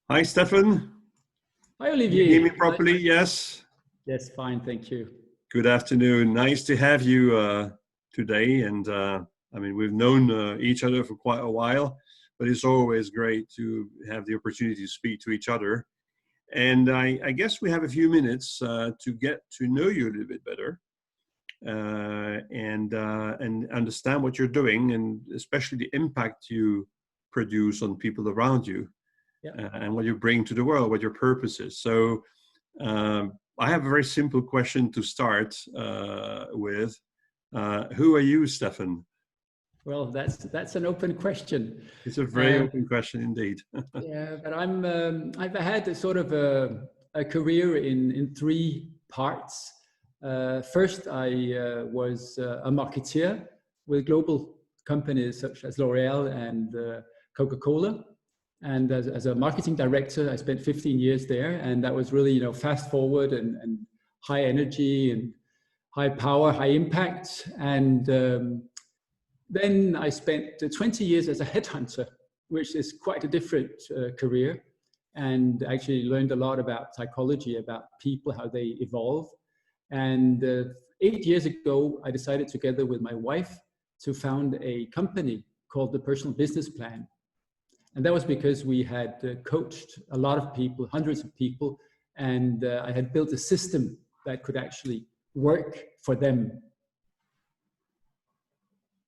Hi, Stefan. Hi, Can you hear me Olivier. properly? Yes. Yes, fine, thank you. Good afternoon. Nice to have you today. And I mean, we've known each other for quite a while, but it's always great to have the opportunity to speak to each other. And I guess we have a few minutes to get to know you a little bit better and understand what you're doing, and especially the impact you produce on people around you. Yeah. And what you bring to the world, what your purpose is. So I have a very simple question to start with. Who are you, Stefan? Well, that's an open question. It's a very open question indeed. Yeah, but I've had a sort of a career in three parts. First, I was a marketeer with global companies such as L'Oreal and Coca-Cola. And as a marketing director, I spent 15 years there, and that was really, fast forward and high energy and high power, high impact. And then I spent 20 years as a headhunter, which is quite a different career, and actually learned a lot about psychology, about people, how they evolve. And 8 years ago, I decided together with my wife to found a company called the Personal Business Plan. And that was because we had coached a lot of people, hundreds of people, and I had built a system that could actually work for them.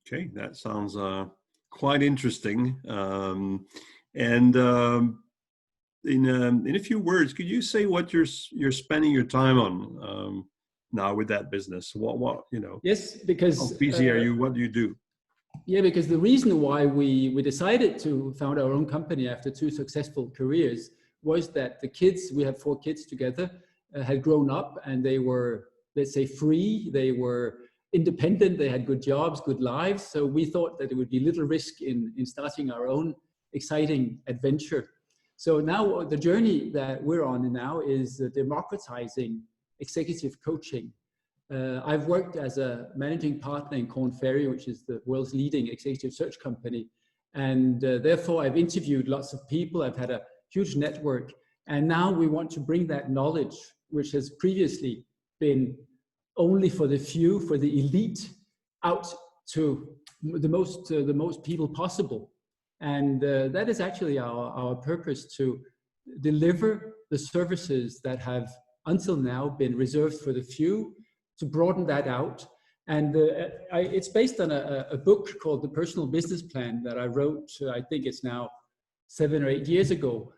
Okay, that sounds quite interesting. In a few words, could you say what you're spending your time on now with that business? What Yes, because how busy are you? What do you do? Yeah, because the reason why we decided to found our own company after 2 successful careers was that the kids, we have 4 kids together, had grown up and they were, let's say, free. They were independent. They had good jobs, good lives. So we thought that it would be little risk in starting our own exciting adventure. So now the journey that we're on now is democratizing executive coaching. I've worked as a managing partner in Korn Ferry, which is the world's leading executive search company. And therefore, I've interviewed lots of people. I've had a huge network. And now we want to bring that knowledge, which has previously been only for the few, for the elite, out to the most people possible. And that is actually our purpose, to deliver the services that have until now been reserved for the few, to broaden that out. And it's based on a book called The Personal Business Plan that I wrote, I think it's now 7 or 8 years ago.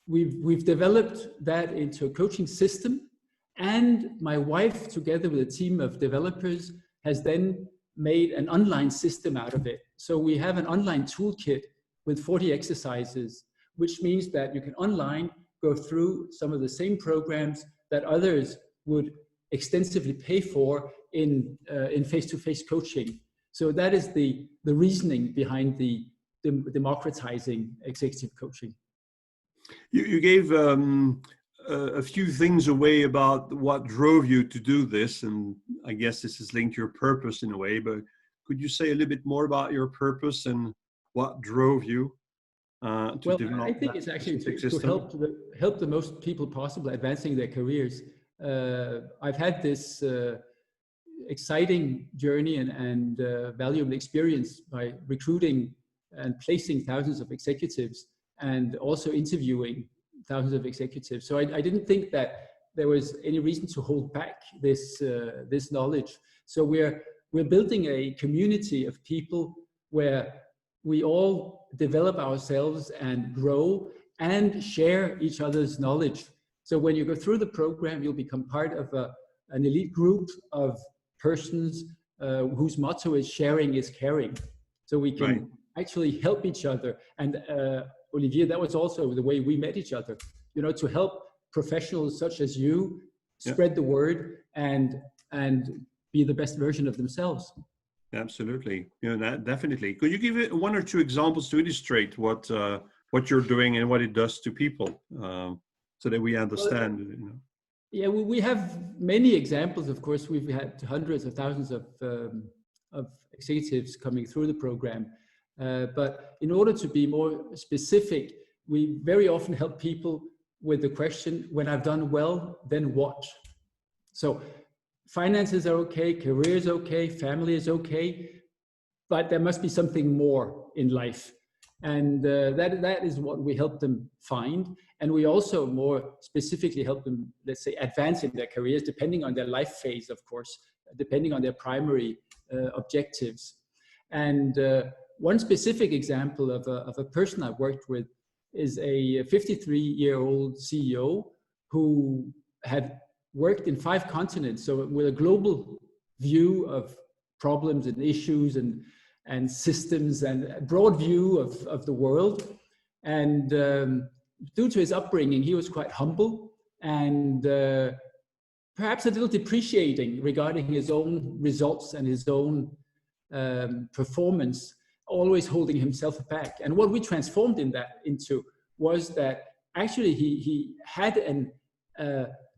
We've developed that into a coaching system. And my wife, together with a team of developers, has then made an online system out of it. So we have an online toolkit with 40 exercises, which means that you can online go through some of the same programs that others would extensively pay for in face-to-face coaching. So that is the reasoning behind the democratizing executive coaching. You gave a few things away about what drove you to do this, and I guess this is linked to your purpose in a way, but could you say a little bit more about your purpose and what drove you to develop? I think it's actually to help the most people possible advancing their careers. I've had this exciting journey and valuable experience by recruiting and placing thousands of executives and also interviewing thousands of executives. So I didn't think that there was any reason to hold back this knowledge. So we're building a community of people where we all develop ourselves and grow and share each other's knowledge. So when you go through the program, you'll become part of an elite group of persons whose motto is sharing is caring. So we can actually help each other. And Olivier, that was also the way we met each other, to help professionals such as you spread the word and be the best version of themselves. Absolutely, that definitely. Could you give it 1 or 2 examples to illustrate what you're doing and what it does to people, so that we understand? Yeah, we have many examples. Of course, we've had hundreds of thousands of executives coming through the program. But in order to be more specific, we very often help people with the question, when I've done well, then what? So finances are okay, career is okay, family is okay, but there must be something more in life. And that is what we help them find. And we also more specifically help them, let's say, advance in their careers, depending on their life phase, of course, depending on their primary objectives. And one specific example of a person I've worked with is a 53-year-old CEO who had worked in 5 continents, so with a global view of problems and issues and systems and a broad view of the world. And due to his upbringing, he was quite humble and perhaps a little depreciating regarding his own results and his own performance, always holding himself back. And what we transformed into was that actually he had an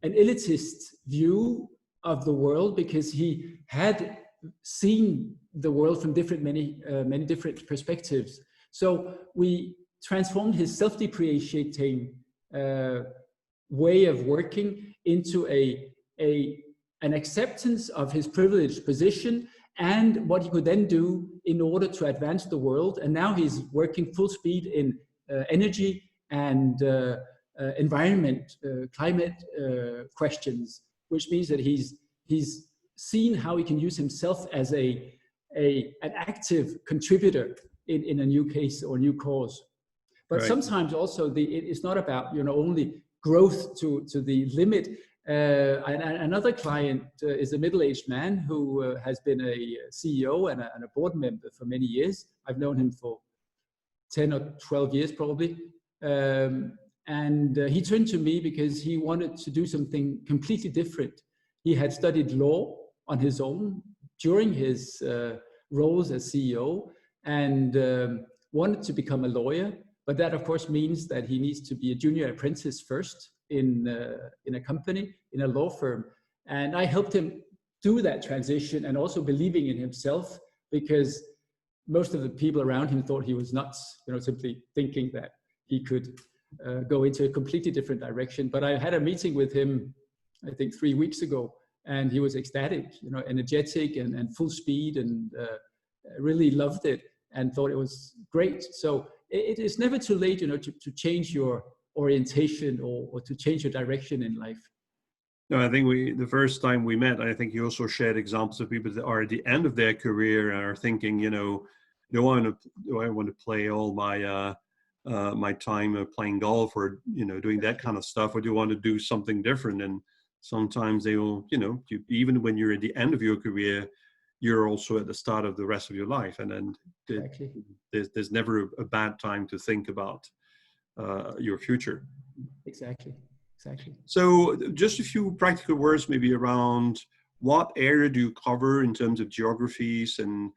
elitist view of the world, because he had seen the world from many different perspectives. So we transformed his self-depreciating way of working into an acceptance of his privileged position and what he could then do in order to advance the world. And now he's working full speed in energy and environment, climate questions, which means that he's seen how he can use himself as an active contributor in a new case or new cause. But right. Sometimes also it's not about only growth to the limit. Another client is a middle-aged man who has been a CEO and a board member for many years. I've known him for 10 or 12 years probably. And he turned to me because he wanted to do something completely different. He had studied law on his own during his roles as CEO and wanted to become a lawyer. But that, of course, means that he needs to be a junior apprentice first in a company, in a law firm. And I helped him do that transition, and also believing in himself, because most of the people around him thought he was nuts, simply thinking that he could go into a completely different direction. But I had a meeting with him, I think 3 weeks ago, and he was ecstatic, energetic and full speed, and really loved it and thought it was great. So it is never too late, to change your orientation or to change your direction in life. No, I think the first time we met, I think you also shared examples of people that are at the end of their career and are thinking, do I want to play all my my time playing golf or doing that kind of stuff, or do you want to do something different? And sometimes they will, even when you're at the end of your career, you're also at the start of the rest of your life, and then Exactly. there's never a bad time to think about your future. Exactly. So just a few practical words maybe around what area do you cover in terms of geographies, and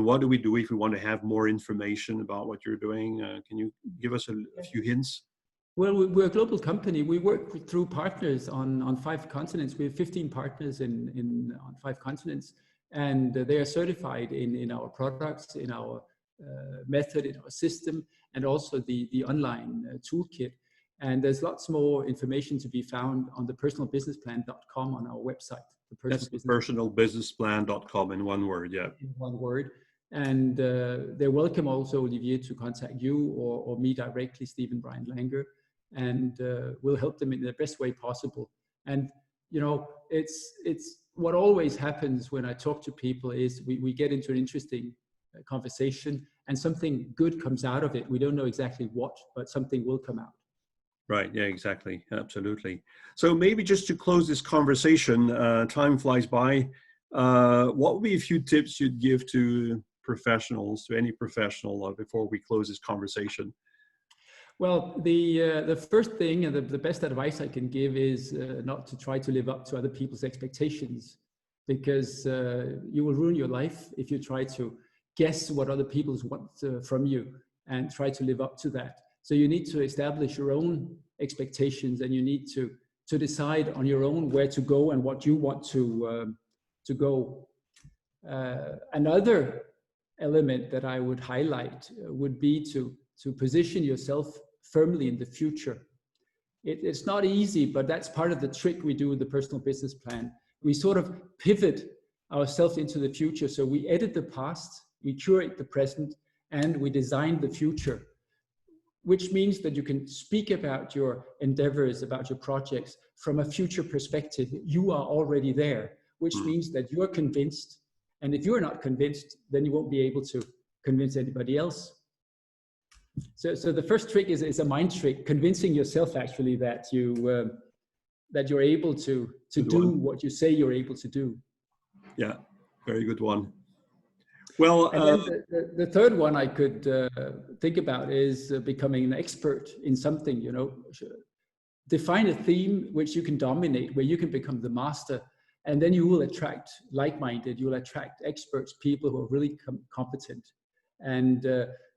what do we do if we want to have more information about what you're doing? Can you give us a few hints? Well, we're a global company. We work through partners on 5 continents. We have 15 partners on 5 continents, and they are certified in our products, in our method, in our system, and also the online toolkit. And there's lots more information to be found on the personalbusinessplan.com on our website. That's personalbusinessplan.com in one word, yeah. In one word. And they're welcome also, Olivier, to contact you or me directly, Stephen Bruyant-Langer, and we'll help them in the best way possible. And, it's what always happens when I talk to people is we get into an interesting conversation and something good comes out of it. We don't know exactly what, but something will come out. Right. Yeah, exactly. Absolutely. So maybe just to close this conversation, time flies by. What would be a few tips you'd give to professionals, to any professional, before we close this conversation? Well, the first thing and the best advice I can give is not to try to live up to other people's expectations, because you will ruin your life if you try to guess what other people want from you and try to live up to that. So you need to establish your own expectations, and you need to decide on your own where to go and what you want to go. Another element that I would highlight would be to position yourself firmly in the future. It's not easy, but that's part of the trick we do with the personal business plan. We sort of pivot ourselves into the future. So we edit the past, we curate the present, and we design the future, which means that you can speak about your endeavors, about your projects from a future perspective. You are already there, which means that you're convinced. And if you're not convinced, then you won't be able to convince anybody else. So the first trick is a mind trick, convincing yourself actually that you're able to do what you say you're able to do. Yeah, very good one. Well, and then the third one I could think about is becoming an expert in something. You know, define a theme which you can dominate, where you can become the master, and then you will attract like-minded. You will attract experts, people who are really competent, and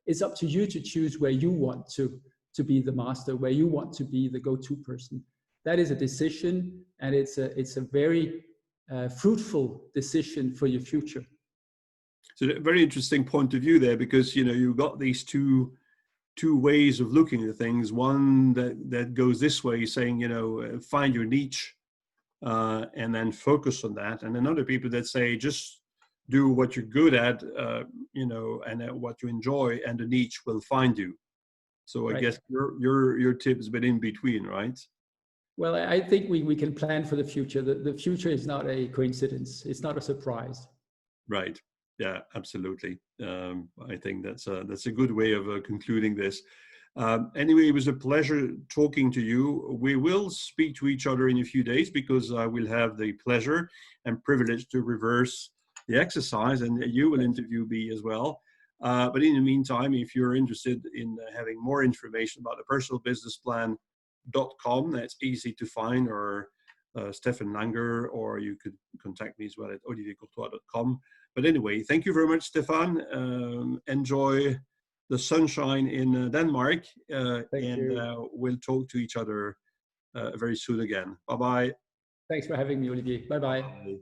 it's up to you to choose where you want to be the master, where you want to be the go-to person. That is a decision, and it's a very fruitful decision for your future. So a very interesting point of view there, because you've got these two ways of looking at things. One that goes this way, saying find your niche and then focus on that, and then other people that say just do what you're good at, and what you enjoy, and the niche will find you. So I guess your tip is a bit in between, right? Well, I think we can plan for the future. The future is not a coincidence. It's not a surprise. Right. Yeah, absolutely. I think that's a good way of concluding this. Anyway, it was a pleasure talking to you. We will speak to each other in a few days, because I will have the pleasure and privilege to reverse the exercise, and you will interview me as well. But in the meantime, if you're interested in having more information about the personalbusinessplan.com, that's easy to find, or Stefan Langer, or you could contact me as well at oliviercourtois.com. But anyway, thank you very much, Stefan. Enjoy the sunshine in Denmark, and we'll talk to each other very soon again. Bye-bye. Thanks for having me, Olivier. Bye-bye. Bye.